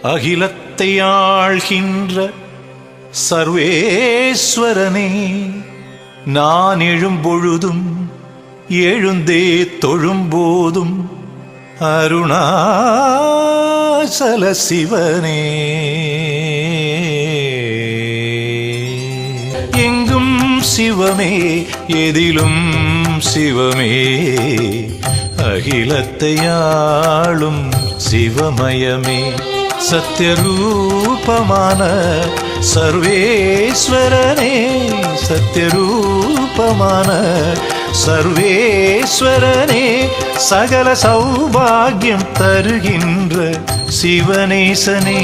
அகிலத்தை ஆள்கின்ற சர்வேஸ்வரனே, நான் எழும்பொழுதும் எழுந்தே தொழும்போதும் அருணாசல சிவனே, எங்கும் சிவமே எதிலும் சிவமே, அகிலத்தை ஆளும் சிவமயமே, சத்யரூபமான சர்வேஸ்வரனே, சத்யரூபமான சர்வேஸ்வரனே, சகல சௌபாகியம் தருகின்ற சிவனேசனே.